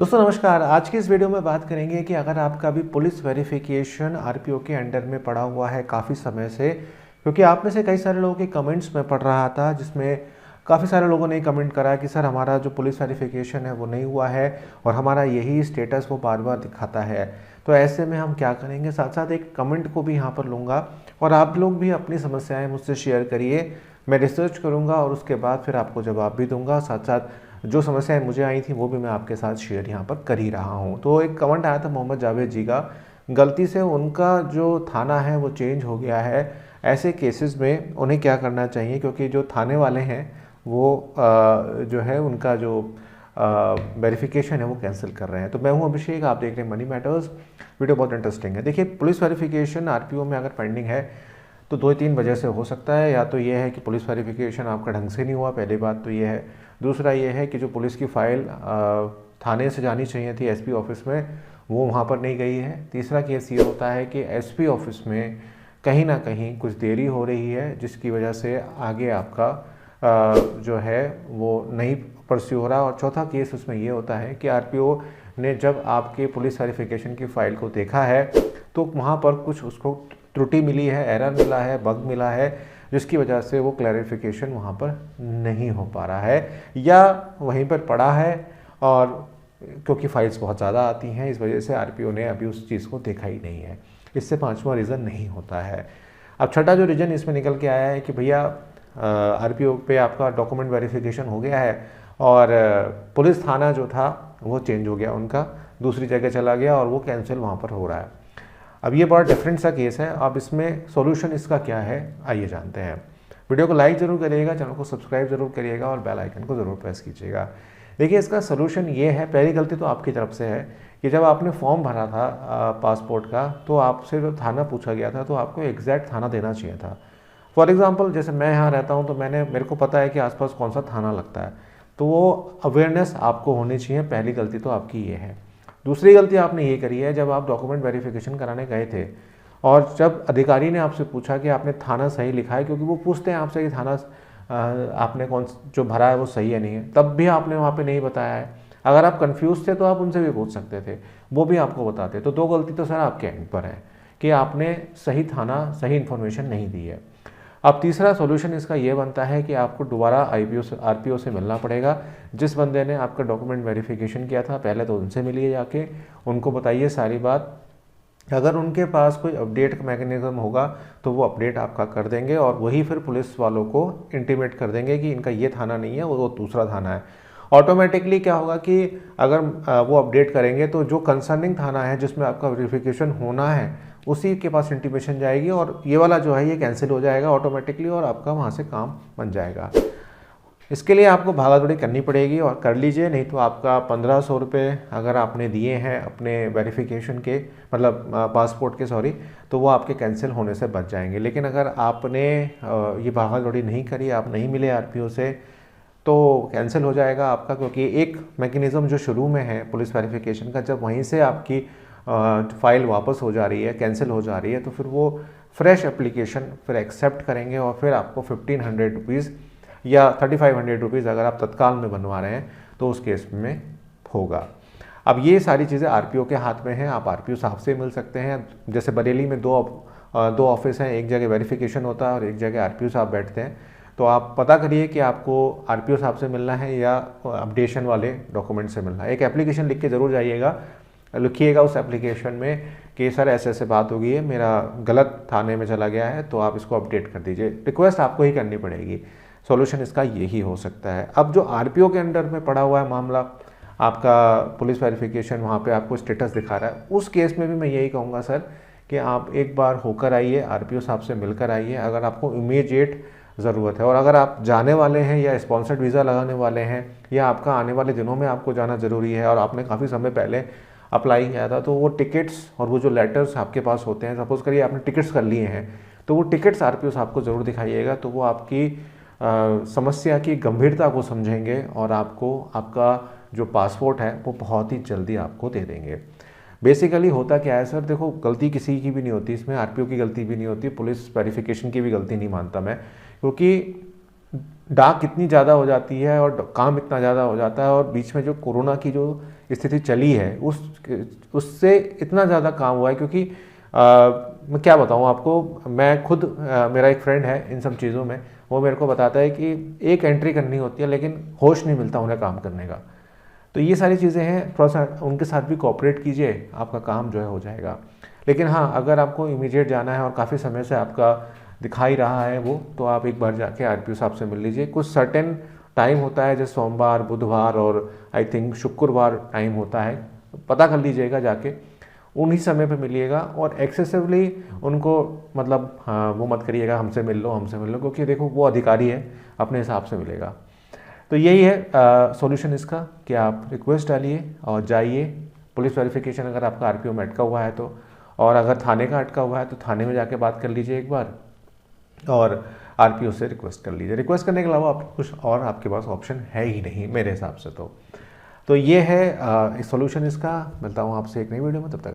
दोस्तों नमस्कार। आज की इस वीडियो में बात करेंगे कि अगर आपका भी पुलिस वेरिफिकेशन आरपीओ के अंडर में पड़ा हुआ है काफ़ी समय से, क्योंकि आप में से कई सारे लोगों के कमेंट्स में पढ़ रहा था जिसमें काफ़ी सारे लोगों ने कमेंट करा कि सर हमारा जो पुलिस वेरिफिकेशन है वो नहीं हुआ है और हमारा यही स्टेटस वो बार बार दिखाता है। तो ऐसे में हम क्या करेंगे, साथ साथ एक कमेंट को भी यहाँ पर लूँगा और आप लोग भी अपनी समस्याएँ मुझसे शेयर करिए। मैं रिसर्च करूँगा और उसके बाद फिर आपको जवाब भी दूंगा। साथ साथ जो समस्याएं मुझे आई थी वो भी मैं आपके साथ शेयर यहाँ पर कर ही रहा हूँ। तो एक कमेंट आया था मोहम्मद जावेद जी का, गलती से उनका जो थाना है वो चेंज हो गया है। ऐसे केसेस में उन्हें क्या करना चाहिए, क्योंकि जो थाने वाले हैं वो जो है उनका जो वेरिफिकेशन है वो कैंसिल कर रहे हैं। तो मैं हूँ अभिषेक, आप देख रहे हैं मनी मैटर्स। वीडियो बहुत इंटरेस्टिंग है। देखिए, पुलिस वेरिफिकेशन आरपीओ में अगर पेंडिंग है तो 2-3 वजह से हो सकता है। या तो ये है कि पुलिस वेरिफिकेशन आपका ढंग से नहीं हुआ, पहली बात तो ये है। दूसरा ये है कि जो पुलिस की फ़ाइल थाने से जानी चाहिए थी एसपी ऑफिस में, वो वहाँ पर नहीं गई है। तीसरा केस ये होता है कि एसपी ऑफिस में कहीं ना कहीं कुछ देरी हो रही है, जिसकी वजह से आगे आपका जो है वो नहीं परस्यू हो रहा। और चौथा केस उसमें ये होता है कि आरपीओ ने जब आपके पुलिस वेरिफिकेशन की फ़ाइल को देखा है तो वहाँ पर कुछ उसको त्रुटि मिली है, एरर मिला है, बग मिला है, जिसकी वजह से वो क्लैरिफिकेशन वहाँ पर नहीं हो पा रहा है या वहीं पर पड़ा है। और क्योंकि फाइल्स बहुत ज़्यादा आती हैं, इस वजह से आरपीओ ने अभी उस चीज़ को देखा ही नहीं है। इससे पांचवा रीज़न नहीं होता है। अब छठा जो रीज़न इसमें निकल के आया है कि भैया आरपीओ पे आपका डॉक्यूमेंट वेरिफिकेशन हो गया है और पुलिस थाना जो था वो चेंज हो गया, उनका दूसरी जगह चला गया और वो कैंसिल वहाँ पर हो रहा है। अब ये बड़ा डिफरेंट सा केस है। अब इसमें सॉल्यूशन इसका क्या है, आइए जानते हैं। वीडियो को लाइक ज़रूर करिएगा, चैनल को सब्सक्राइब ज़रूर करिएगा और बेल आइकन को ज़रूर प्रेस कीजिएगा। देखिए, इसका सॉल्यूशन ये है, पहली गलती तो आपकी तरफ से है कि जब आपने फॉर्म भरा था पासपोर्ट का तो आपसे जो थाना पूछा गया था तो आपको एग्जैक्ट थाना देना चाहिए था। फॉर एग्जाम्पल, जैसे मैं यहाँ रहता हूँ तो मेरे को पता है कि आसपास कौन सा थाना लगता है, तो वो अवेयरनेस आपको होनी चाहिए। पहली गलती तो आपकी ये है। दूसरी गलती आपने ये करी है, जब आप डॉक्यूमेंट वेरिफिकेशन कराने गए थे और जब अधिकारी ने आपसे पूछा कि आपने थाना सही लिखा है, क्योंकि वो पूछते हैं आपसे कि थाना आपने कौन जो भरा है वो सही है नहीं है, तब भी आपने वहाँ पे नहीं बताया है। अगर आप कंफ्यूज थे तो आप उनसे भी पूछ सकते थे, वो भी आपको बताते। तो दो गलती तो सर आपके एंड पर है कि आपने सही थाना, सही इन्फॉर्मेशन नहीं दी है। अब तीसरा सॉल्यूशन इसका ये बनता है कि आपको दोबारा आरपीओ से मिलना पड़ेगा। जिस बंदे ने आपका डॉक्यूमेंट वेरिफिकेशन किया था पहले तो उनसे मिलिए, जाके उनको बताइए सारी बात। अगर उनके पास कोई अपडेट मैकेनिज्म होगा तो वो अपडेट आपका कर देंगे और वही फिर पुलिस वालों को इंटीमेट कर देंगे कि इनका ये थाना नहीं है, वो दूसरा थाना है। ऑटोमेटिकली क्या होगा कि अगर वो अपडेट करेंगे तो जो कंसर्निंग थाना है जिसमें आपका वेरिफिकेशन होना है उसी के पास इंटीमेशन जाएगी और ये वाला जो है ये कैंसिल हो जाएगा ऑटोमेटिकली और आपका वहाँ से काम बन जाएगा। इसके लिए आपको भागादौड़ी करनी पड़ेगी और कर लीजिए, नहीं तो आपका 1500 रुपये अगर आपने दिए हैं अपने वेरिफिकेशन के, मतलब पासपोर्ट के, सॉरी, तो वो आपके कैंसिल होने से बच जाएंगे। लेकिन अगर आपने ये भागादौड़ी नहीं करी, आप नहीं मिले आरपीओ से, तो कैंसिल हो जाएगा आपका। क्योंकि एक मैकेनिज़्म जो शुरू में है पुलिस वेरिफिकेशन का, जब वहीं से आपकी फ़ाइल वापस हो जा रही है, कैंसिल हो जा रही है, तो फिर वो फ्रेश एप्लीकेशन फिर एक्सेप्ट करेंगे और फिर आपको 1500 रुपीज़ या 3500 रुपीज़ अगर आप तत्काल में बनवा रहे हैं तो उस केस में होगा। अब ये सारी चीज़ें आरपीओ के हाथ में हैं। आप आरपीओ साहब से मिल सकते हैं। जैसे बरेली में दो ऑफिस हैं, एक जगह वेरिफिकेशन होता है और एक जगह आरपीओ साहब बैठते हैं। तो आप पता करिए कि आपको आरपीओ साहब से मिलना है या अपडेशन वाले डॉक्यूमेंट से मिलना है। एक एप्लीकेशन लिख के ज़रूर जाइएगा, लिखिएगा उस एप्लीकेशन में कि सर ऐसे ऐसे बात हो गई है, मेरा गलत थाने में चला गया है, तो आप इसको अपडेट कर दीजिए। रिक्वेस्ट आपको ही करनी पड़ेगी। सॉल्यूशन इसका यही हो सकता है। अब जो आरपीओ के अंडर में पड़ा हुआ है मामला, आपका पुलिस वेरिफिकेशन वहाँ पे आपको स्टेटस दिखा रहा है, उस केस में भी मैं यही कहूँगा सर कि आप एक बार होकर आइए, आरपीओ साहब से मिलकर आइए अगर आपको इमीडिएट ज़रूरत है। और अगर आप जाने वाले हैं या स्पॉन्सर्ड वीज़ा लगाने वाले हैं या आपका आने वाले दिनों में आपको जाना ज़रूरी है और आपने काफ़ी समय पहले अप्लाई किया था, तो वो टिकट्स और वो जो लेटर्स आपके पास होते हैं, सपोज़ करिए आपने टिकट्स कर लिए हैं, तो वो टिकट्स आरपीओ साहब को ज़रूर दिखाइएगा। तो वो आपकी समस्या की गंभीरता को समझेंगे और आपको आपका जो पासपोर्ट है वो बहुत ही जल्दी आपको दे देंगे। बेसिकली होता क्या है सर, देखो, गलती किसी की भी नहीं होती इसमें, आरपीओ की गलती भी नहीं होती, पुलिस वेरिफिकेशन की भी गलती नहीं मानता मैं, क्योंकि डाक इतनी ज़्यादा हो जाती है और काम इतना ज़्यादा हो जाता है और बीच में जो कोरोना की जो स्थिति चली है उससे इतना ज़्यादा काम हुआ है, क्योंकि मैं क्या बताऊँ आपको, मैं खुद मेरा एक फ्रेंड है इन सब चीज़ों में, वो मेरे को बताता है कि एक एंट्री करनी होती है लेकिन होश नहीं मिलता उन्हें काम करने का। तो ये सारी चीज़ें हैं, थोड़ा सा उनके साथ भी कोऑपरेट कीजिए, आपका काम जो है हो जाएगा। लेकिन हाँ, अगर आपको इमीडिएट जाना है और काफ़ी समय से आपका दिखा ही रहा है वो, तो आप एक बार जाके आरपीओ साहब से मिल लीजिए। कुछ सर्टेन टाइम होता है, जैसे सोमवार, बुधवार और आई थिंक शुक्रवार टाइम होता है, पता कर लीजिएगा जाके, उन्हीं समय पे मिलिएगा। और एक्सेसिवली उनको मतलब हाँ वो मत करिएगा हमसे मिल लो हमसे मिल लो, क्योंकि देखो वो अधिकारी है, अपने हिसाब से मिलेगा। तो यही है सॉल्यूशन इसका कि आप रिक्वेस्ट डालिए और जाइए। पुलिस वेरिफिकेशन अगर आपका आरपीओ में अटका हुआ है तो, और अगर थाने का अटका हुआ है तो थाने में जाके बात कर लीजिए एक बार, और आरपीओ से रिक्वेस्ट कर लीजिए। रिक्वेस्ट करने के अलावा आप कुछ और आपके पास ऑप्शन है ही नहीं मेरे हिसाब से। तो ये है सॉल्यूशन इसका। मिलता हूँ आपसे एक नई वीडियो में, तब तक